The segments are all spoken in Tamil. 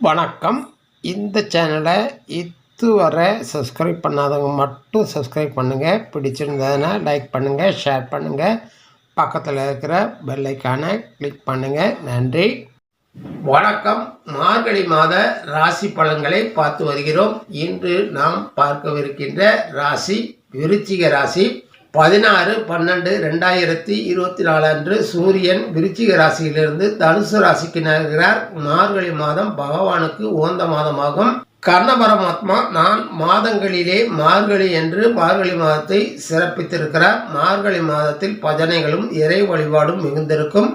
வணக்கம். இந்த சேனலை இதுவரை சப்ஸ்கிரைப் பண்ணாதவங்க மட்டும் சப்ஸ்கிரைப் பண்ணுங்கள். பிடிச்சிருந்ததுன்னா லைக் பண்ணுங்கள், ஷேர் பண்ணுங்கள். பக்கத்தில் இருக்கிற பெல் ஐக்கானை கிளிக் பண்ணுங்கள். நன்றி. வணக்கம். மார்கழி மாத ராசி பலன்களை பார்த்து வருகிறோம். இன்று நாம் பார்க்கவிருக்கின்ற ராசி விருச்சிக ராசி. 16/12/2024 அன்று சூரியன் விருச்சிக ராசியிலிருந்து தனுசு ராசிக்கு நகர்கிறார். மார்கழி மாதம் பகவானுக்கு உகந்த மாதமாகும். கர்ண பரமாத்மா நான் மாதங்களிலே மார்கழி என்று மார்கழி மாதத்தை சிறப்பித்திருக்கிறார். மார்கழி மாதத்தில் பஜனைகளும் இறை வழிபாடும் மிகுந்திருக்கும்.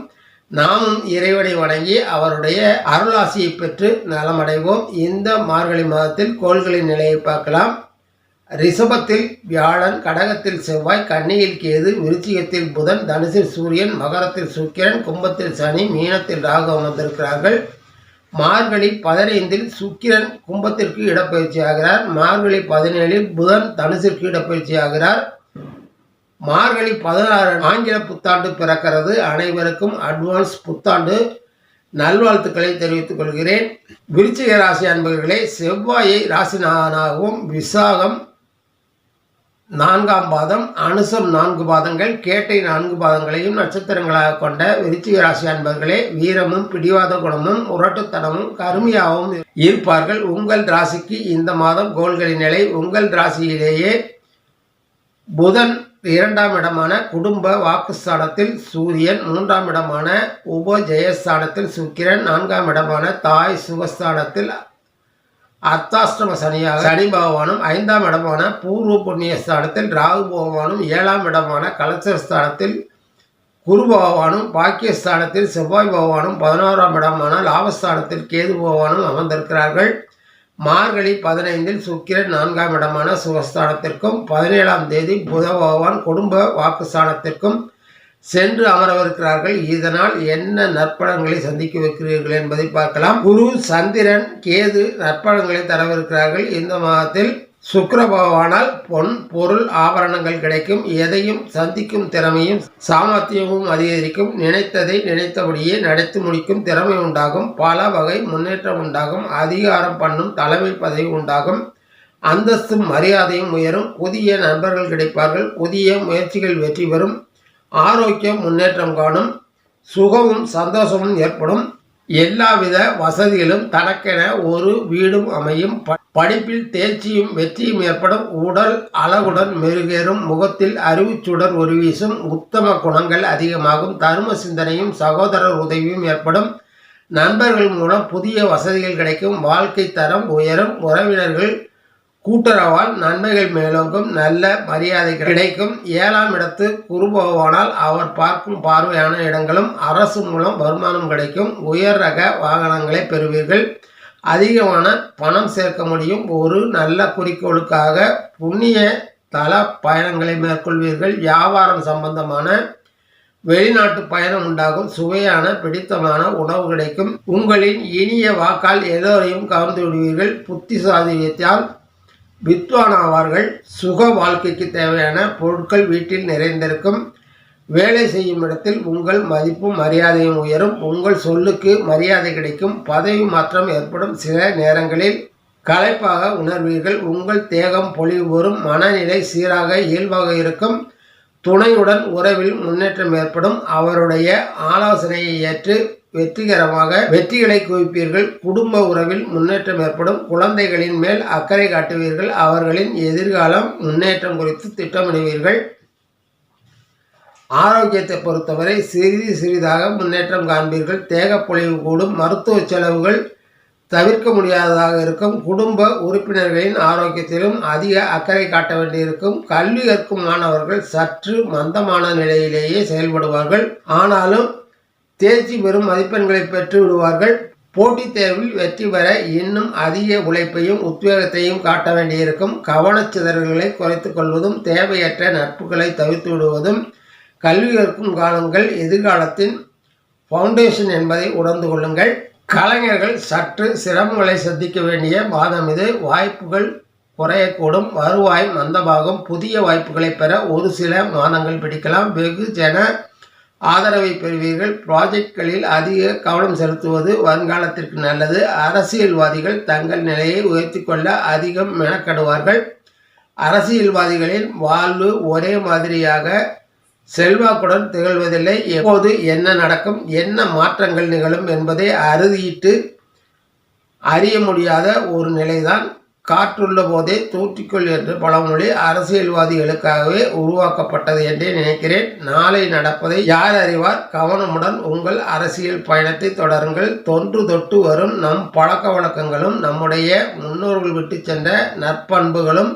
நாமும் இறைவனை வணங்கி அவருடைய அருளாசியை பெற்று நலமடைவோம். இந்த மார்கழி மாதத்தில் கோள்களின் நிலையை பார்க்கலாம். ரிஷபத்தில் வியாழன், கடகத்தில் செவ்வாய், கன்னியில் கேது, விருச்சிகத்தில் புதன், தனுசில் சூரியன், மகரத்தில் சுக்கிரன், கும்பத்தில் சனி, மீனத்தில் ராகு அமர்ந்திருக்கிறார்கள். மார்கழி 15 சுக்கிரன் கும்பத்திற்கு இடப்பயிற்சி ஆகிறார். மார்கழி 17 புதன் தனுசிற்கு இடப்பயிற்சி ஆகிறார். மார்கழி 16 ஆங்கில புத்தாண்டு பிறக்கிறது. அனைவருக்கும் அட்வான்ஸ் புத்தாண்டு நல்வாழ்த்துக்களை தெரிவித்துக் கொள்கிறேன். விருச்சிக ராசி அன்பர்களே, செவ்வாயை ராசிநாதனாகவும், விசாகம் 4ஆம் பாதம், அனுசம் 4 பாதங்கள், கேட்டை 4 பாதங்களையும் நட்சத்திரங்களாக கொண்ட விருச்சிக ராசி அன்பர்களே, வீரமும் பிடிவாத குணமும் முரட்டுத்தனமும் கருமையாகவும் இருப்பார்கள். உங்கள் ராசிக்கு இந்த மாதம் கோள்களின் நிலை. உங்கள் ராசியிலேயே புதன் 2ஆம் இடமான குடும்ப வாக்குஸ்தானத்தில் சூரியன், 3ஆம் இடமான உபஜயஸ்தானத்தில் சுக்கிரன், 4ஆம் இடமான தாய் சுகஸ்தானத்தில் அர்த்தாஷ்டம சனியாக சனி பகவானும், 5ஆம் இடமான பூர்வ புண்ணியஸ்தானத்தில் ராகு பகவானும், 7ஆம் இடமான கலசஸ்தானத்தில் குரு பகவானும், பாக்கியஸ்தானத்தில் செவ்வாய் பகவானும், 11ஆம் இடமான லாபஸ்தானத்தில் கேது பகவானும் அமர்ந்திருக்கிறார்கள். மார்கழி 15 சுக்கிரன் 4ஆம் இடமான சுகஸ்தானத்திற்கும், 17ஆம் தேதி புத பகவான் குடும்ப வாக்குஸ்தானத்திற்கும் சென்று அமரவிருக்கிறார்கள். இதனால் என்ன நற்பலன்களை சந்திக்க வைக்கிறீர்கள் என்பதை பார்க்கலாம். குரு, சந்திரன், கேது நற்பலன்களை தரவிருக்கிறார்கள். இந்த மாதத்தில் சுக்கிர பகவானால் பொன் பொருள் ஆபரணங்கள் கிடைக்கும். எதையும் சந்திக்கும் திறமையும் சாமர்த்தியமும் அதிகரிக்கும். நினைத்ததை நினைத்தபடியே நடத்தி முடிக்கும் திறமை உண்டாகும். பல வகை முன்னேற்றம் உண்டாகும். அதிகாரம் பண்ணும் தலைமை பதவி உண்டாகும். அந்தஸ்தும் மரியாதையும் உயரும். புதிய நண்பர்கள் கிடைப்பார்கள். புதிய முயற்சிகள் வெற்றி பெறும். ஆரோக்கியம் முன்னேற்றம் காணும். சுகமும் சந்தோஷமும் ஏற்படும். எல்லாவித வசதிகளும் தனக்கென ஒரு வீடும் அமையும். படிப்பில் தேர்ச்சியும் வெற்றியும் ஏற்படும். உடல் அழகுடன் மெருகேறும். முகத்தில் அறிவுச்சுடர் ஒரு வீசும். உத்தம குணங்கள் அதிகமாகும். தர்ம சிந்தனையும் சகோதரர் உதவியும் ஏற்படும். நண்பர்கள் மூலம் புதிய வசதிகள் கிடைக்கும். வாழ்க்கை தரம் உயரும். உறவினர்கள் கூட்டுறவால் நன்மைகள் மேலோங்கும். நல்ல மரியாதை கிடைக்கும். 7ஆம் இடத்து குரு பகவானால் அவர் பார்க்கும் பார்வையான இடங்களும் அரசு மூலம் வருமானம் கிடைக்கும். உயர் ரக வாகனங்களை பெறுவீர்கள். அதிகமான பணம் சேர்க்க முடியும். ஒரு நல்ல குறிக்கோளுக்காக புண்ணிய தல பயணங்களை மேற்கொள்வீர்கள். வியாபாரம் சம்பந்தமான வெளிநாட்டு பயணம் உண்டாகும். சுவையான பிடித்தமான உணவு கிடைக்கும். உங்களின் இனிய வாக்கால் எல்லோரையும் கவர்ந்து விடுவீர்கள். புத்திசாலியத்தால் வித்வான் ஆவார்கள். சுக வாழ்க்கைக்கு தேவையான பொருட்கள் வீட்டில் நிறைந்திருக்கும். வேலை செய்யும் இடத்தில் உங்கள் மதிப்பும் மரியாதையும் உயரும். உங்கள் சொல்லுக்கு மரியாதை கிடைக்கும். பதவி மாற்றம் ஏற்படும். சில நேரங்களில் களைப்பாக உணர்வீர்கள். உங்கள் தேகம் பொலிவு பெறும். மனநிலை சீராக இயல்பாக இருக்கும். துணையுடன் உறவில் முன்னேற்றம் ஏற்படும். அவருடைய ஆலோசனையை ஏற்று வெற்றிகளை குவிப்பீர்கள். குடும்ப உறவில் முன்னேற்றம் ஏற்படும். குழந்தைகளின் மேல் அக்கறை காட்டுவீர்கள். அவர்களின் எதிர்காலம் முன்னேற்றம் குறித்து திட்டமிடுவீர்கள். ஆரோக்கியத்தை பொறுத்தவரை சிறிதாக முன்னேற்றம் காண்பீர்கள். தேகப்பொழிவு கூடும். மருத்துவ செலவுகள் தவிர்க்க முடியாததாக இருக்கும். குடும்ப உறுப்பினர்களின் ஆரோக்கியத்திலும் அதிக அக்கறை காட்ட வேண்டியிருக்கும். கல்வி கற்கும் மாணவர்கள் சற்று மந்தமான நிலையிலேயே செயல்படுவார்கள். ஆனாலும் தேர்ச்சி பெறும் மதிப்பெண்களை பெற்று விடுவார்கள். போட்டித் தேர்வில் வெற்றி பெற இன்னும் அதிக உழைப்பையும் உத்வேகத்தையும் காட்ட வேண்டியிருக்கும். கவனச்சிதறல்களை குறைத்துக் கொள்வதும் தேவையற்ற நட்புகளை தவிர்த்து விடுவதும் கல்வி கற்கும் காலங்கள் எதிர்காலத்தின் ஃபவுண்டேஷன் என்பதை உணர்ந்து கொள்ளுங்கள். கலைஞர்கள் சற்று சிரமங்களை சந்திக்க வேண்டிய மாதம் இது. வாய்ப்புகள் குறையக்கூடும். வருவாய் மந்தமாகும். புதிய வாய்ப்புகளை பெற ஒரு சில மாதங்கள் பிடிக்கலாம். வெகுஜன ஆதரவை பெறுவீர்கள். ப்ராஜெக்ட்களில் அதிக கவனம் செலுத்துவது வருங்காலத்திற்கு நல்லது. அரசியல்வாதிகள் தங்கள் நிலையை உயர்த்தி கொள்ள அதிகம் மெனக்கடுவார்கள். அரசியல்வாதிகளின் வாழ்வு ஒரே மாதிரியாக செல்வாக்குடன் திகழ்வதில்லை. எப்போது என்ன நடக்கும், என்ன மாற்றங்கள் நிகழும் என்பதை அறுதியிட்டு அறிய முடியாத ஒரு நிலைதான். காற்றுள்ள போதே தூற்றிக்கொள் என்ற பழமொழி அரசியல்வாதிகளுக்காகவே உருவாக்கப்பட்டது என்றே நினைக்கிறேன். நாளை நடப்பதை யார் அறிவார்? கவனமுடன் உங்கள் அரசியல் பயணத்தை தொடருங்கள். தொன்று தொட்டு வரும் நம் பழக்க வழக்கங்களும் நம்முடைய முன்னோர்கள் விட்டு சென்ற நற்பண்புகளும்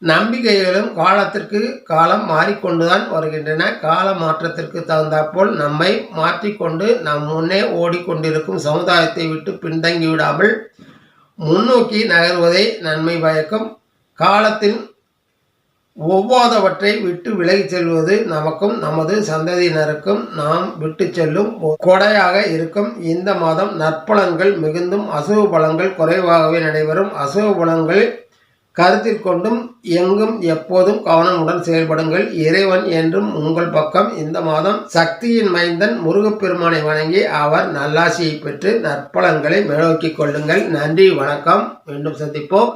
நம்பிக்கைகளும் காலத்திற்கு காலம் மாறிக்கொண்டுதான் வருகின்றன. கால மாற்றத்திற்கு தகுந்தாற்போல் நம்மை மாற்றிக்கொண்டு நம் முன்னே ஓடிக்கொண்டிருக்கும் சமுதாயத்தை விட்டு பின்தங்கி விடாமல் முன்னோக்கி நகர்வதை நன்மை பயக்கும். காலத்தில் ஒவ்வாதவற்றை விட்டு விலகி செல்வது நமக்கும் நமது சந்ததியினருக்கும் நாம் விட்டு செல்லும் கொடையாக இருக்கும். இந்த மாதம் நற்பலன்கள் மிகுந்தும் அசுப பலன்கள் குறைவாகவே நடைபெறும். அசுப பலன்கள் கருத்தில் கொண்டும் எங்கும் எப்போதும் கவனமுடன் செயல்படுங்கள். இறைவன் என்றும் உங்கள் பக்கம். இந்த மாதம் சக்தியின் மைந்தன் முருகப்பெருமானை வணங்கி அவர் நல்லாசியை பெற்று நற்பலன்களை மேலோக்கிக் கொள்ளுங்கள். நன்றி, வணக்கம். மீண்டும் சந்திப்போம்.